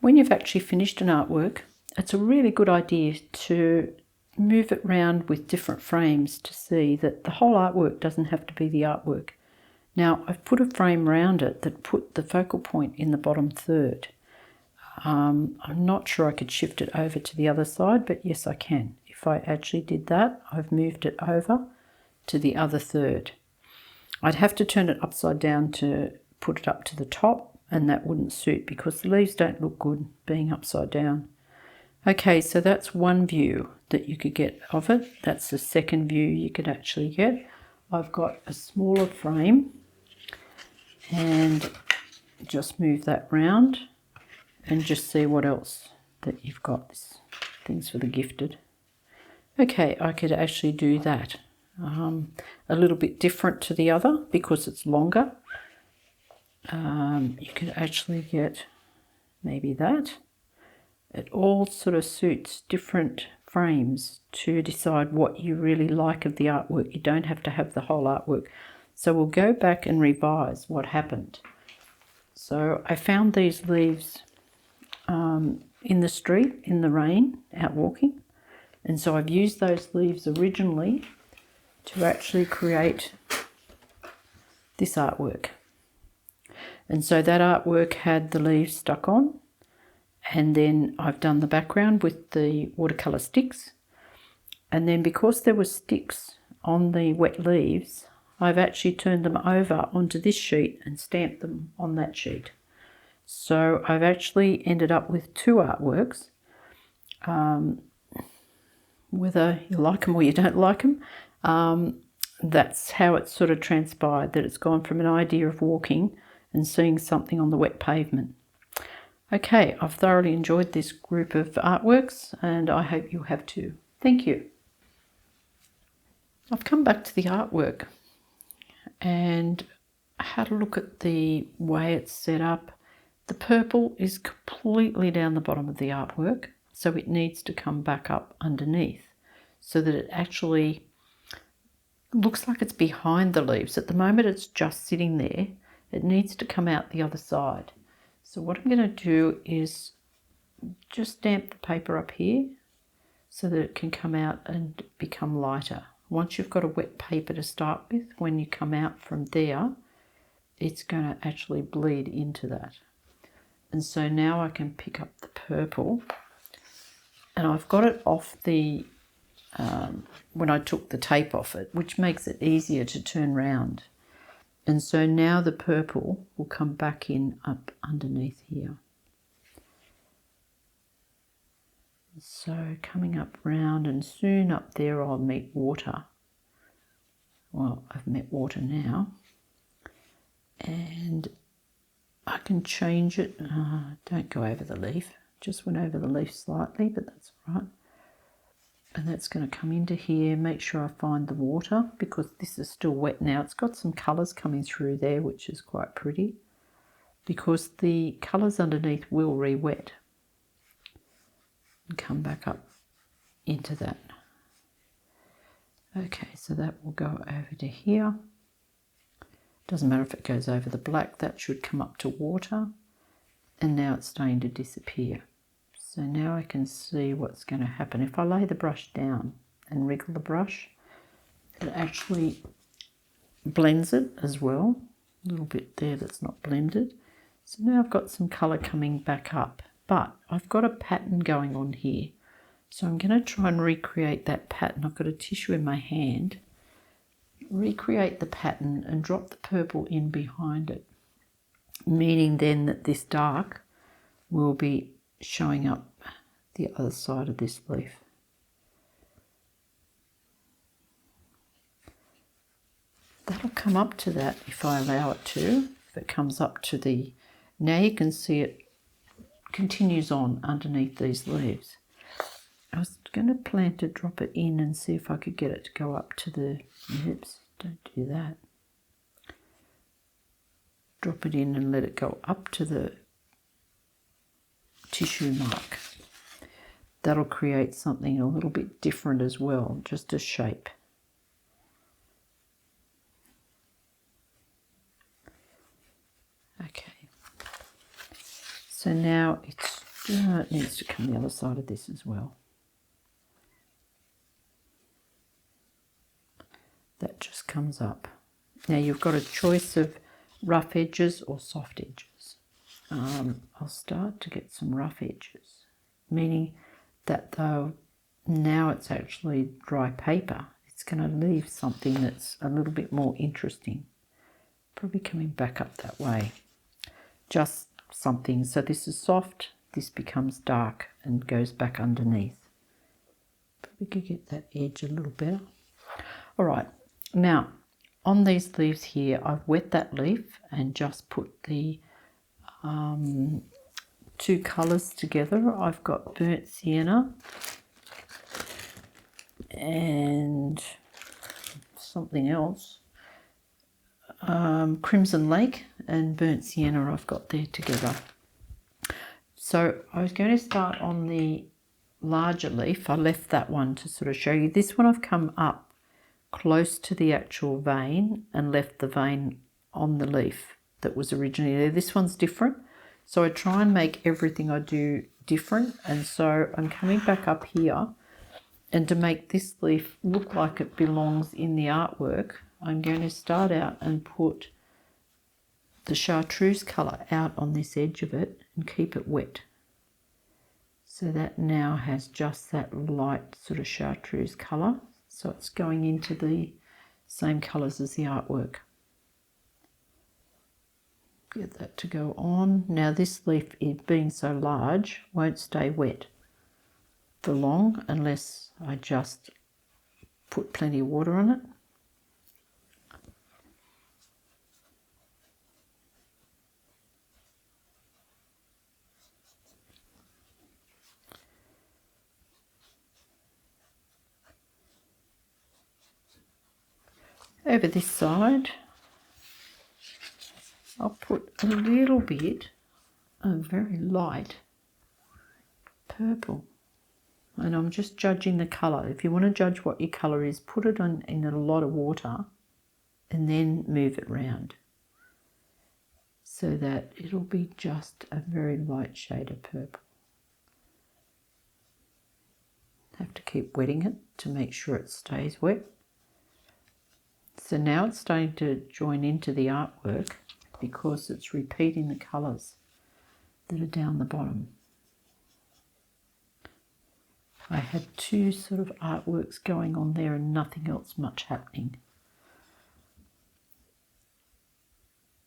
When you've actually finished an artwork, it's a really good idea to move it around with different frames to see that the whole artwork doesn't have to be the artwork. Now, I've put a frame around it that put the focal point in the bottom third. I'm not sure I could shift it over to the other side, but yes, I can. If I actually did that, I've moved it over to the other third. I'd have to turn it upside down to put it up to the top, and that wouldn't suit because the leaves don't look good being upside down. Okay, so that's one view that you could get of it. That's the second view you could actually get. I've got a smaller frame and just move that round and just see what else that you've got. This things for the gifted. Okay, I could actually do that. A little bit different to the other because it's longer. You could actually get maybe that. It all sort of suits different frames to decide what you really like of the artwork. You don't have to have the whole artwork. So we'll go back and revise what happened. So I found these leaves in the street, in the rain, out walking. And so I've used those leaves originally to actually create this artwork. And so that artwork had the leaves stuck on, and then I've done the background with the watercolour sticks. And then because there were sticks on the wet leaves, I've actually turned them over onto this sheet and stamped them on that sheet. So I've actually ended up with two artworks. Whether you like them or you don't like them, that's how it's sort of transpired, that it's gone from an idea of walking and seeing something on the wet pavement. Okay, I've thoroughly enjoyed this group of artworks and I hope you have too. Thank you. I've come back to the artwork and had a look at the way it's set up. The purple is completely down the bottom of the artwork, so it needs to come back up underneath so that it actually looks like it's behind the leaves. At the moment it's just sitting there. It needs to come out the other side. So what I'm going to do is just stamp the paper up here so that it can come out and become lighter. Once you've got a wet paper to start with, when you come out from there, it's going to actually bleed into that. And so now I can pick up the purple, and I've got it off the, when I took the tape off it, which makes it easier to turn round. And so now the purple will come back in up underneath here. So coming up round, and soon up there I'll meet water. Well, I've met water now. And I can change it. Don't go over the leaf. Just went over the leaf slightly, but that's all right. And that's going to come into here. Make sure I find the water because this is still wet now. It's got some colours coming through there, which is quite pretty because the colours underneath will re-wet and come back up into that. Okay, so that will go over to here. Doesn't matter if it goes over the black, that should come up to water. And now it's starting to disappear. So now I can see what's going to happen. If I lay the brush down and wriggle the brush, it actually blends it as well. A little bit there that's not blended. So now I've got some colour coming back up, but I've got a pattern going on here. So I'm going to try and recreate that pattern. I've got a tissue in my hand. Recreate the pattern and drop the purple in behind it, meaning then that this dark will be showing up the other side of this leaf. That'll come up to that if I allow it to. If it comes up to the, now you can see it continues on underneath these leaves. I was going to plan to drop it in and see if I could get it to go up to the, oops, don't do that. Drop it in and let it go up to the tissue mark. That'll create something a little bit different as well, just a shape. Okay. So now it's It needs to come the other side of this as well. That just comes up. Now you've got a choice of rough edges or soft edges. I'll start to get some rough edges, meaning that though now it's actually dry paper, it's going to leave something that's a little bit more interesting. Probably coming back up that way. Just something. So this is soft, this becomes dark and goes back underneath. Probably could get that edge a little better. All right, now on these leaves here, I've wet that leaf and just put the two colours together. I've got burnt sienna and something else. Crimson Lake and burnt sienna I've got there together. So I was going to start on the larger leaf. I left that one to sort of show you. This one I've come up close to the actual vein and left the vein on the leaf that was originally there. This one's different. So I try and make everything I do different. And so I'm coming back up here, and to make this leaf look like it belongs in the artwork, I'm going to start out and put the chartreuse colour out on this edge of it and keep it wet. So that now has just that light sort of chartreuse colour. So it's going into the same colours as the artwork. Get that to go on. Now this leaf, it being so large, won't stay wet for long unless I just put plenty of water on it. Over this side, I'll put a little bit of very light purple. And I'm just judging the colour. If you want to judge what your colour is, put it on in a lot of water and then move it round so that it'll be just a very light shade of purple. Have to keep wetting it to make sure it stays wet. So now it's starting to join into the artwork because it's repeating the colours that are down the bottom. I had two sort of artworks going on there and nothing else much happening.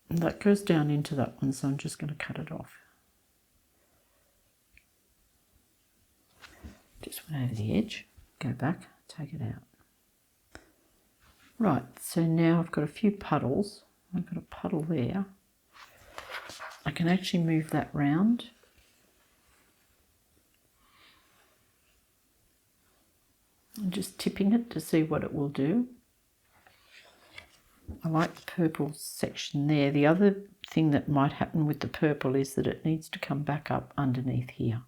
And that goes down into that one, so I'm just going to cut it off. Just went over the edge, go back, take it out. Right, so now I've got a few puddles. I've got a puddle there. I can actually move that round. I'm just tipping it to see what it will do. I like the purple section there. The other thing that might happen with the purple is that it needs to come back up underneath here.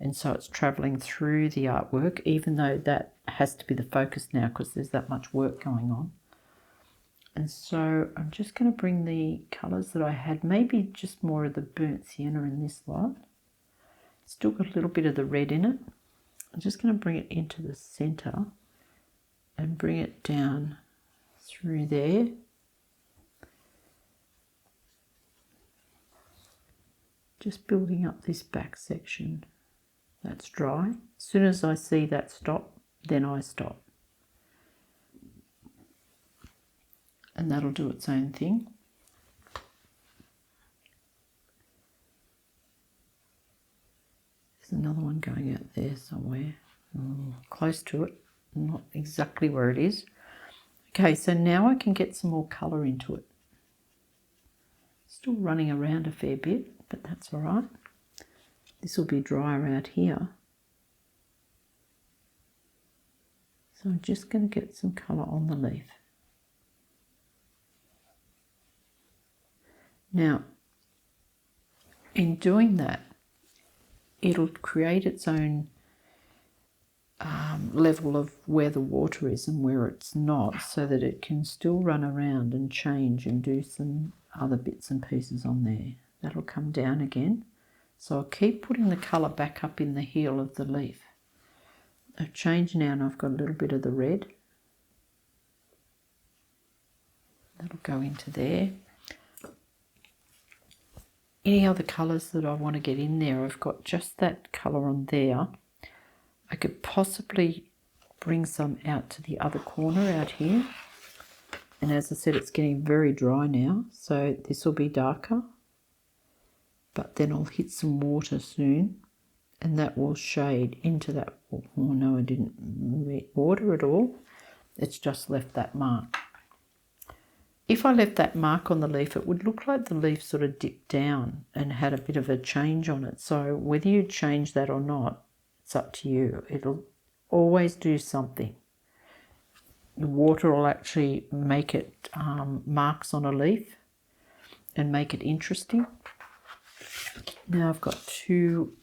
And so it's travelling through the artwork, even though that has to be the focus now because there's that much work going on. And so I'm just going to bring the colours that I had, maybe just more of the burnt sienna in this lot. Still got a little bit of the red in it. I'm just going to bring it into the centre and bring it down through there. Just building up this back section. That's dry. As soon as I see that stop, then I stop. And that'll do its own thing. There's another one going out there somewhere, close to it, not exactly where it is. Okay, so now I can get some more colour into it. Still running around a fair bit, but that's all right. This will be drier out here. So I'm just going to get some colour on the leaf. Now, in doing that, it'll create its own level of where the water is and where it's not, so that it can still run around and change and do some other bits and pieces on there. That'll come down again. So I'll keep putting the colour back up in the heel of the leaf. I've changed now and I've got a little bit of the red. That'll go into there. Any other colours that I want to get in there, I've got just that colour on there. I could possibly bring some out to the other corner out here. And as I said, it's getting very dry now, so this will be darker. But then I'll hit some water soon, and that will shade into that. Oh no, I didn't water at all. It's just left that mark. If I left that mark on the leaf, it would look like the leaf sort of dipped down and had a bit of a change on it. So whether you change that or not, it's up to you. It'll always do something. The water will actually make it marks on a leaf and make it interesting. Now I've got two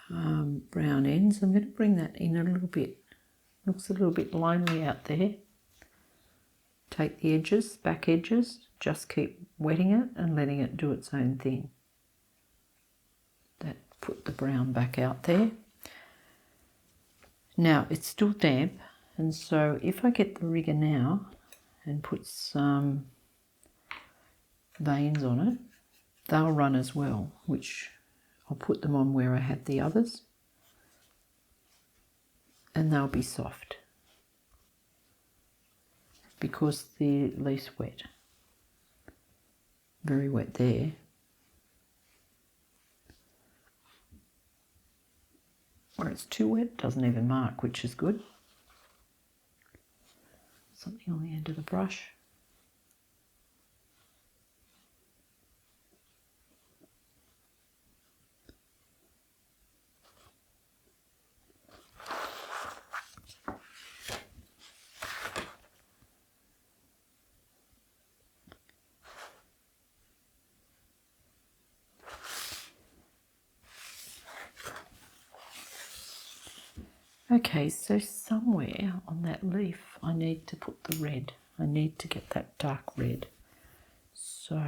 brown ends. I'm going to bring that in a little bit. Looks a little bit lonely out there. Take the edges, back edges, just keep wetting it and letting it do its own thing. That put the brown back out there. Now it's still damp, and so if I get the rigger now and put some veins on it, they'll run as well, which I'll put them on where I had the others, and they'll be soft because the leaf's wet. Very wet there. Where it's too wet, it doesn't even mark, which is good. Something on the end of the brush. Okay, so somewhere on that leaf I need to put the red. I need to get that dark red. So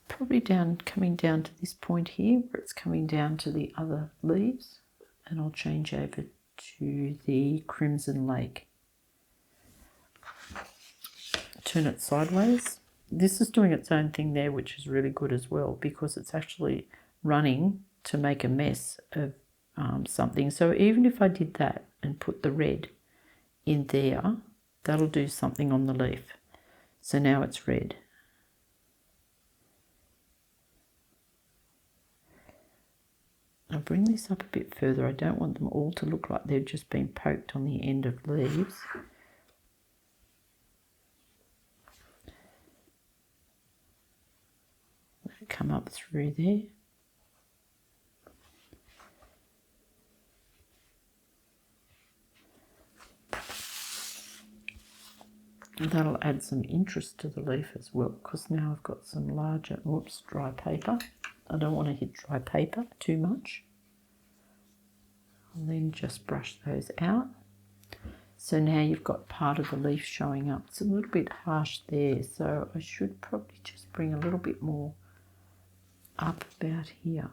probably coming down to this point here where it's coming down to the other leaves, and I'll change over to the Crimson Lake. Turn it sideways. This is doing its own thing there, which is really good as well, because it's actually running to make a mess of something. So even if I did that and put the red in there, that'll do something on the leaf. So now it's red. I'll bring this up a bit further. I don't want them all to look like they've just been poked on the end of leaves. Let it come up through there. And that'll add some interest to the leaf as well, because now I've got some larger, dry paper. I don't want to hit dry paper too much. And then just brush those out. So now you've got part of the leaf showing up. It's a little bit harsh there, so I should probably just bring a little bit more up about here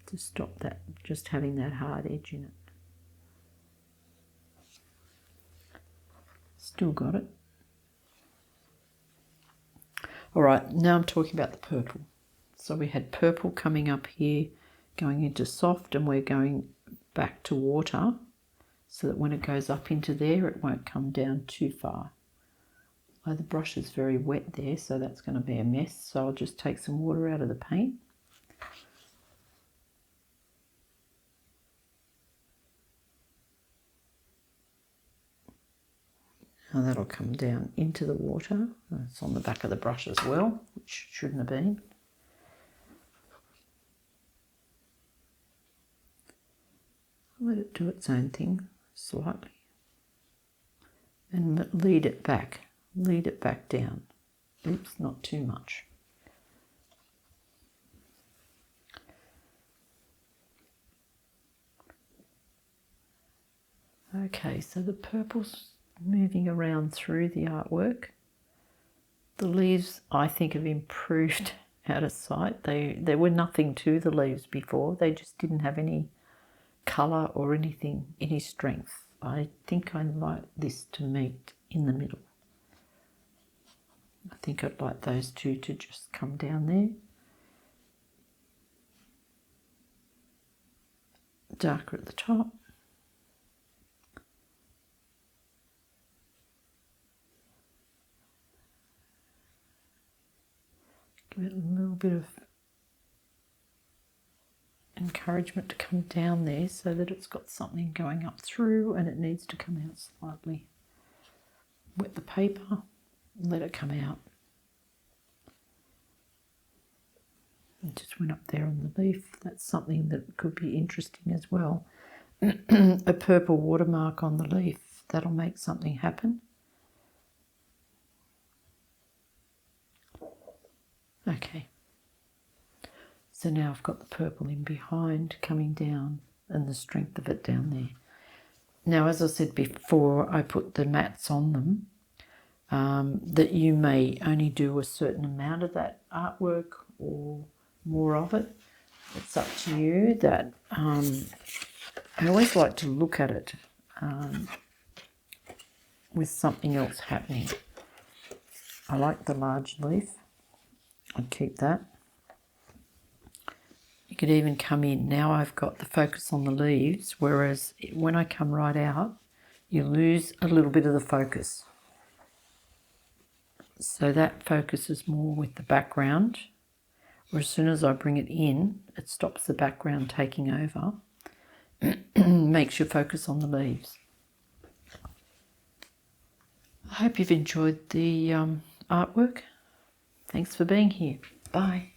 to stop that, just having that hard edge in it. Still got it. All right, now I'm talking about the purple. So we had purple coming up here, going into soft, and we're going back to water so that when it goes up into there, it won't come down too far. Oh, the brush is very wet there, so that's going to be a mess. So I'll just take some water out of the paint. Now that'll come down into the water. It's on the back of the brush as well, which shouldn't have been. Let it do its own thing slightly. And lead it back down. Oops, not too much. Okay, so the purple's moving around through the artwork. The leaves, I think, have improved out of sight. There were nothing to the leaves before. They just didn't have any colour or anything, any strength. I think I'd like this to meet in the middle. I think I'd like those two to just come down there. Darker at the top. Give it a little bit of encouragement to come down there so that it's got something going up through, and it needs to come out slightly. Wet the paper and let it come out. It just went up there on the leaf. That's something that could be interesting as well. A purple watermark on the leaf, that'll make something happen. Okay, so now I've got the purple in behind coming down and the strength of it down there. Now, as I said before, I put the mats on them, that you may only do a certain amount of that artwork or more of it. It's up to you. That I always like to look at it with something else happening. I like the large leaf. I'd keep that. You could even come in. Now I've got the focus on the leaves, whereas when I come right out, you lose a little bit of the focus. So that focuses more with the background, or as soon as I bring it in, it stops the background taking over, makes you focus on the leaves. I hope you've enjoyed the artwork. Thanks for being here. Bye.